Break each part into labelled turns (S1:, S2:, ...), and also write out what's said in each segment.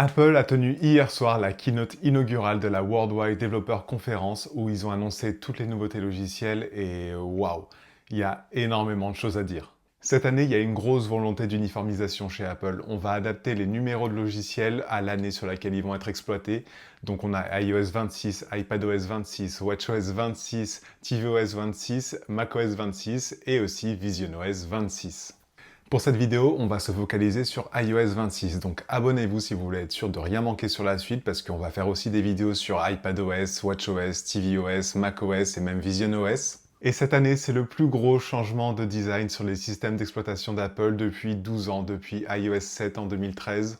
S1: Apple a tenu hier soir la keynote inaugurale de la Worldwide Developer Conference où ils ont annoncé toutes les nouveautés logicielles et waouh, il y a énormément de choses à dire. Cette année, il y a une grosse volonté d'uniformisation chez Apple. On va adapter les numéros de logiciels à l'année sur laquelle ils vont être exploités. Donc on a iOS 26, iPadOS 26, WatchOS 26, tvOS 26, macOS 26 et aussi visionOS 26. Pour cette vidéo, on va se focaliser sur iOS 26, donc abonnez-vous si vous voulez être sûr de rien manquer sur la suite, parce qu'on va faire aussi des vidéos sur iPadOS, WatchOS, tvOS, macOS et même visionOS. Et cette année, c'est le plus gros changement de design sur les systèmes d'exploitation d'Apple depuis 12 ans, depuis iOS 7 en 2013.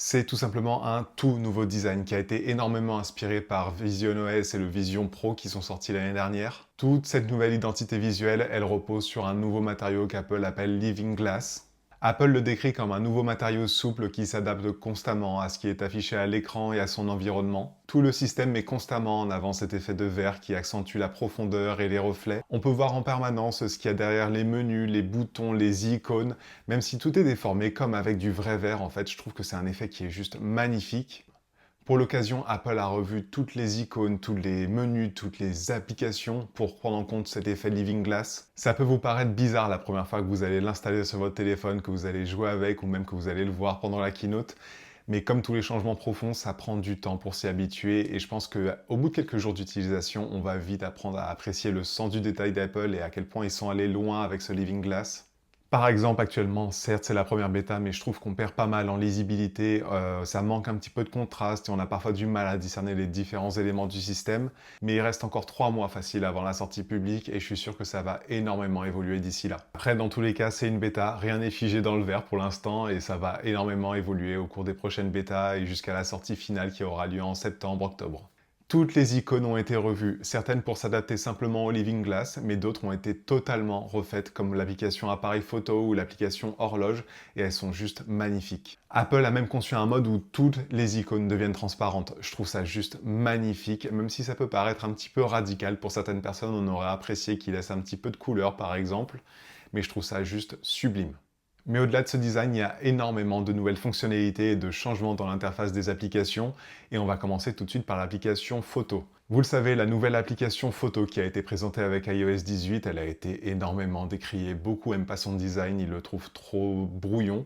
S1: C'est tout simplement un tout nouveau design qui a été énormément inspiré par visionOS et le Vision Pro qui sont sortis l'année dernière. Toute cette nouvelle identité visuelle, elle repose sur un nouveau matériau qu'Apple appelle Living Glass. Apple le décrit comme un nouveau matériau souple qui s'adapte constamment à ce qui est affiché à l'écran et à son environnement. Tout le système met constamment en avant cet effet de verre qui accentue la profondeur et les reflets. On peut voir en permanence ce qu'il y a derrière les menus, les boutons, les icônes, même si tout est déformé comme avec du vrai verre en fait, je trouve que c'est un effet qui est juste magnifique. Pour l'occasion, Apple a revu toutes les icônes, tous les menus, toutes les applications pour prendre en compte cet effet Living Glass. Ça peut vous paraître bizarre la première fois que vous allez l'installer sur votre téléphone, que vous allez jouer avec ou même que vous allez le voir pendant la keynote. Mais comme tous les changements profonds, ça prend du temps pour s'y habituer et je pense qu'au bout de quelques jours d'utilisation, on va vite apprendre à apprécier le sens du détail d'Apple et à quel point ils sont allés loin avec ce Living Glass. Par exemple, actuellement, certes, c'est la première bêta, mais je trouve qu'on perd pas mal en lisibilité, ça manque un petit peu de contraste et on a parfois du mal à discerner les différents éléments du système. Mais il reste encore 3 mois facile avant la sortie publique et je suis sûr que ça va énormément évoluer d'ici là. Après, dans tous les cas, c'est une bêta, rien n'est figé dans le verre pour l'instant et ça va énormément évoluer au cours des prochaines bêtas et jusqu'à la sortie finale qui aura lieu en septembre-octobre. Toutes les icônes ont été revues, certaines pour s'adapter simplement au Living Glass, mais d'autres ont été totalement refaites comme l'application appareil photo ou l'application horloge, et elles sont juste magnifiques. Apple a même conçu un mode où toutes les icônes deviennent transparentes. Je trouve ça juste magnifique, même si ça peut paraître un petit peu radical pour certaines personnes, on aurait apprécié qu'il laisse un petit peu de couleur par exemple, mais je trouve ça juste sublime. Mais au-delà de ce design, il y a énormément de nouvelles fonctionnalités et de changements dans l'interface des applications, et on va commencer tout de suite par l'application photo. Vous le savez, la nouvelle application photo qui a été présentée avec iOS 18, elle a été énormément décriée, beaucoup n'aiment pas son design, ils le trouvent trop brouillon.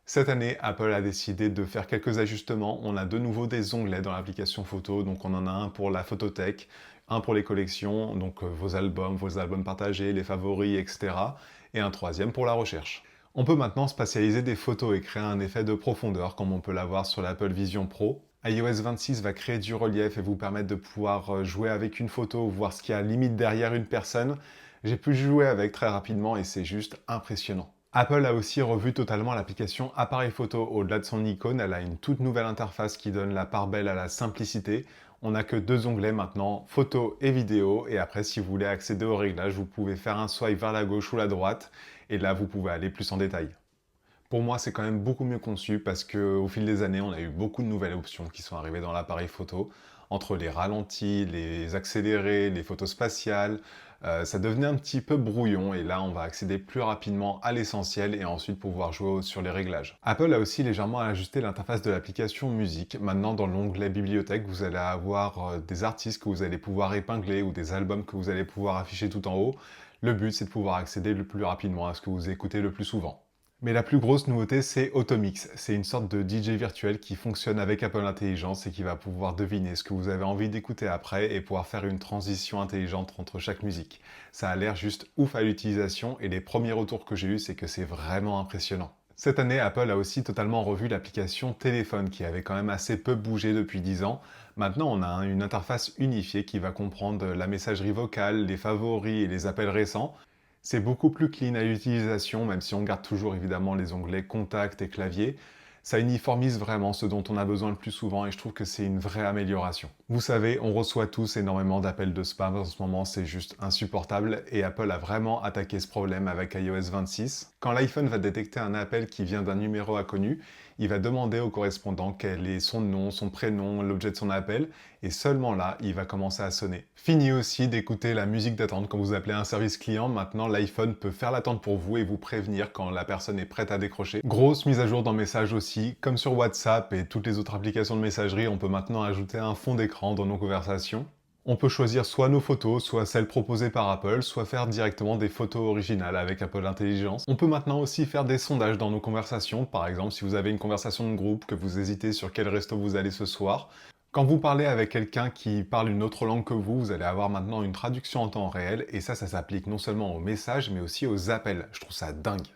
S1: Cette année, Apple a décidé de faire quelques ajustements, on a de nouveau des onglets dans l'application photo, donc on en a un pour la photothèque, un pour les collections, donc vos albums partagés, les favoris, etc. et un troisième pour la recherche. On peut maintenant spatialiser des photos et créer un effet de profondeur comme on peut l'avoir sur l'Apple Vision Pro. iOS 26 va créer du relief et vous permettre de pouvoir jouer avec une photo, voir ce qu'il y a limite derrière une personne. J'ai pu jouer avec très rapidement et c'est juste impressionnant. Apple a aussi revu totalement l'application appareil photo. Au-delà de son icône, elle a une toute nouvelle interface qui donne la part belle à la simplicité. On n'a que 2 onglets maintenant, photo et vidéo, et après si vous voulez accéder aux réglages, vous pouvez faire un swipe vers la gauche ou la droite, et là vous pouvez aller plus en détail. Pour moi, c'est quand même beaucoup mieux conçu parce qu'au fil des années, on a eu beaucoup de nouvelles options qui sont arrivées dans l'appareil photo. Entre les ralentis, les accélérés, les photos spatiales, ça devenait un petit peu brouillon et là, on va accéder plus rapidement à l'essentiel et ensuite pouvoir jouer sur les réglages. Apple a aussi légèrement ajusté l'interface de l'application musique. Maintenant, dans l'onglet bibliothèque, vous allez avoir des artistes que vous allez pouvoir épingler ou des albums que vous allez pouvoir afficher tout en haut. Le but, c'est de pouvoir accéder le plus rapidement à ce que vous écoutez le plus souvent. Mais la plus grosse nouveauté, c'est Automix. C'est une sorte de DJ virtuel qui fonctionne avec Apple Intelligence et qui va pouvoir deviner ce que vous avez envie d'écouter après et pouvoir faire une transition intelligente entre chaque musique. Ça a l'air juste ouf à l'utilisation et les premiers retours que j'ai eus, c'est que c'est vraiment impressionnant. Cette année, Apple a aussi totalement revu l'application téléphone qui avait quand même assez peu bougé depuis 10 ans. Maintenant, on a une interface unifiée qui va comprendre la messagerie vocale, les favoris et les appels récents. C'est beaucoup plus clean à l'utilisation, même si on garde toujours évidemment les onglets contact et clavier. Ça uniformise vraiment ce dont on a besoin le plus souvent et je trouve que c'est une vraie amélioration. Vous savez, on reçoit tous énormément d'appels de spam en ce moment, c'est juste insupportable et Apple a vraiment attaqué ce problème avec iOS 26. Quand l'iPhone va détecter un appel qui vient d'un numéro inconnu, il va demander au correspondant quel est son nom, son prénom, l'objet de son appel, et seulement là, il va commencer à sonner. Fini aussi d'écouter la musique d'attente quand vous appelez un service client. Maintenant, l'iPhone peut faire l'attente pour vous et vous prévenir quand la personne est prête à décrocher. Grosse mise à jour dans Messages aussi. Comme sur WhatsApp et toutes les autres applications de messagerie, on peut maintenant ajouter un fond d'écran dans nos conversations. On peut choisir soit nos photos, soit celles proposées par Apple, soit faire directement des photos originales avec Apple Intelligence. On peut maintenant aussi faire des sondages dans nos conversations. Par exemple, si vous avez une conversation de groupe, que vous hésitez sur quel resto vous allez ce soir, quand vous parlez avec quelqu'un qui parle une autre langue que vous allez avoir maintenant une traduction en temps réel, et ça s'applique non seulement aux messages, mais aussi aux appels. Je trouve ça dingue.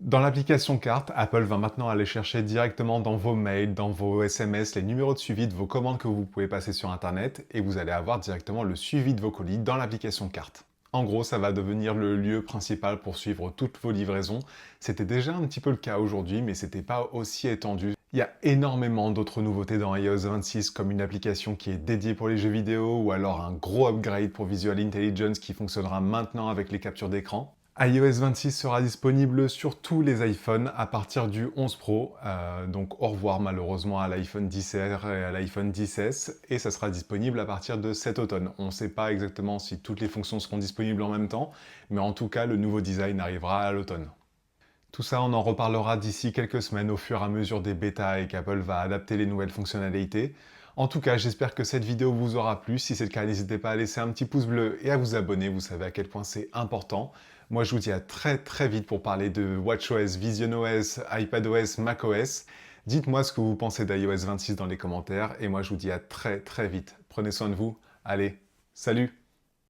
S1: Dans l'application Carte, Apple va maintenant aller chercher directement dans vos mails, dans vos SMS, les numéros de suivi de vos commandes que vous pouvez passer sur Internet, et vous allez avoir directement le suivi de vos colis dans l'application Carte. En gros, ça va devenir le lieu principal pour suivre toutes vos livraisons. C'était déjà un petit peu le cas aujourd'hui, mais c'était pas aussi étendu. Il y a énormément d'autres nouveautés dans iOS 26, comme une application qui est dédiée pour les jeux vidéo, ou alors un gros upgrade pour Visual Intelligence qui fonctionnera maintenant avec les captures d'écran. iOS 26 sera disponible sur tous les iPhones à partir du 11 Pro, donc au revoir malheureusement à l'iPhone XR et à l'iPhone XS, et ça sera disponible à partir de cet automne. On ne sait pas exactement si toutes les fonctions seront disponibles en même temps, mais en tout cas le nouveau design arrivera à l'automne. Tout ça, on en reparlera d'ici quelques semaines au fur et à mesure des bêtas et qu'Apple va adapter les nouvelles fonctionnalités. En tout cas, j'espère que cette vidéo vous aura plu. Si c'est le cas, n'hésitez pas à laisser un petit pouce bleu et à vous abonner. Vous savez à quel point c'est important. Moi, je vous dis à très vite pour parler de WatchOS, VisionOS, iPadOS, macOS. Dites-moi ce que vous pensez d'iOS 26 dans les commentaires. Et moi, je vous dis à très vite. Prenez soin de vous. Allez, salut!